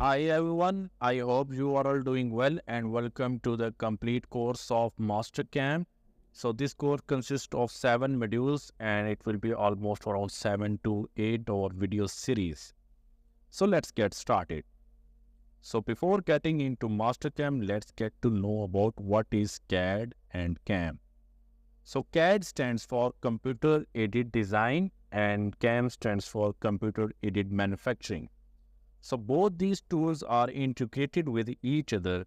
Hi everyone, I hope you are all doing well and welcome to the complete course of Mastercam. So this course consists of 7 modules and it will be almost around 7 to 8 or video series. So let's get started. So before getting into Mastercam, let's get to know about what is CAD and CAM. So CAD stands for Computer Aided Design and CAM stands for Computer Aided Manufacturing. So both these tools are integrated with each other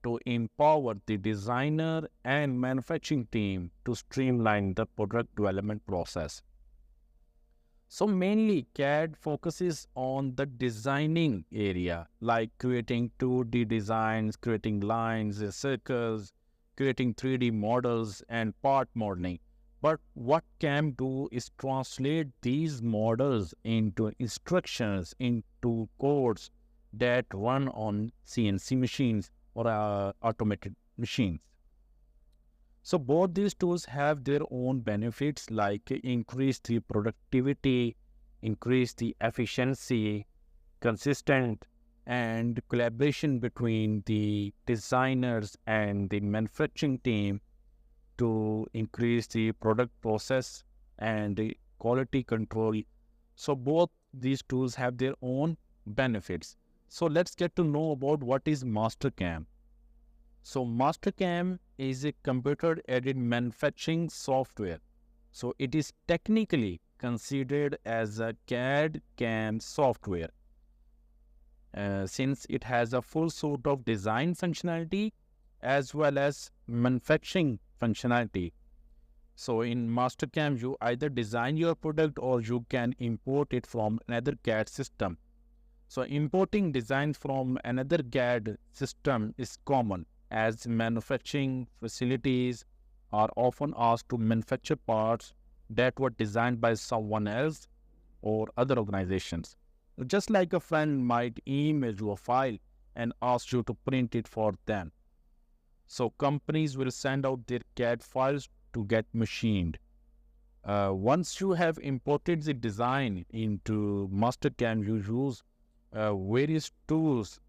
to empower the designer and manufacturing team to streamline the product development process. So mainly CAD focuses on the designing area, like creating 2D designs, creating lines, circles, creating 3D models and part modeling. But what CAM do is translate these models into instructions, into codes that run on CNC machines or automated machines. So both these tools have their own benefits like increase the productivity, increase the efficiency, consistent and collaboration between the designers and the manufacturing team to increase the product process and the quality control. So both these tools have their own benefits. So let's get to know about what is Mastercam. So Mastercam is a computer-aided manufacturing software. So it is technically considered as a CAD CAM software since it has a full suite of design functionality as well as manufacturing functionality. So in Mastercam, you either design your product or you can import it from another CAD system. So importing designs from another CAD system is common as manufacturing facilities are often asked to manufacture parts that were designed by someone else or other organizations. Just like a friend might email you a file and ask you to print it for them. So companies will send out their CAD files to get machined. Once you have imported the design into Mastercam, you use various tools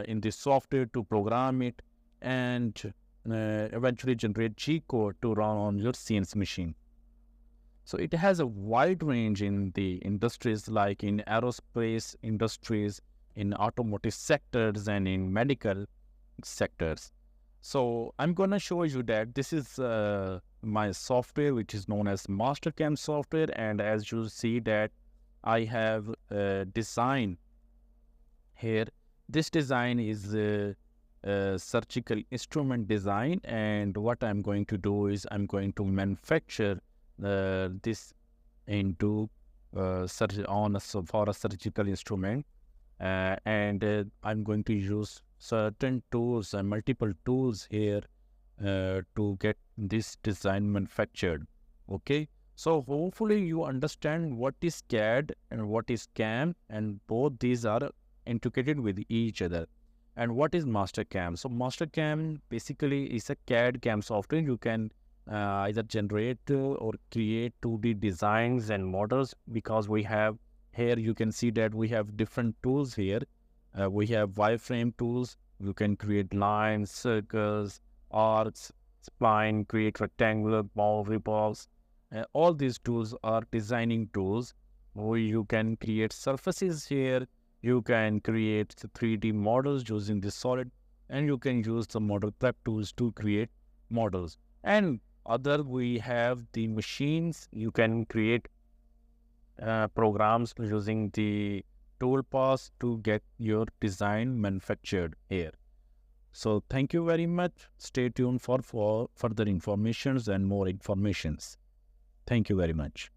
in the software to program it and eventually generate G code to run on your CNC machine. So it has a wide range in the industries like in aerospace industries, in automotive sectors and in medical sectors. So I'm going to show you that this is my software which is known as Mastercam software, and as you see that I have design here. This design is surgical instrument design, and what I'm going to do is I'm going to manufacture this into for a surgical instrument, and I'm going to use certain tools and multiple tools here to get this design manufactured. Okay, so hopefully you understand what is CAD and what is CAM, and both these are integrated with each other. And what is Mastercam? So Mastercam basically is a CAD CAM software. You can either generate or create 2D designs and models, because we have here, you can see that we have different tools here. We have wireframe tools. You can create lines, circles, arcs, spline, create rectangular boundary balls. All these tools are designing tools where you can create surfaces here. You can create 3D models using the solid, and you can use the model prep tools to create models. And other, we have the machines. You can create programs using the toolpaths to get your design manufactured here. So thank you very much. Stay tuned for further informations and more informations. Thank you very much.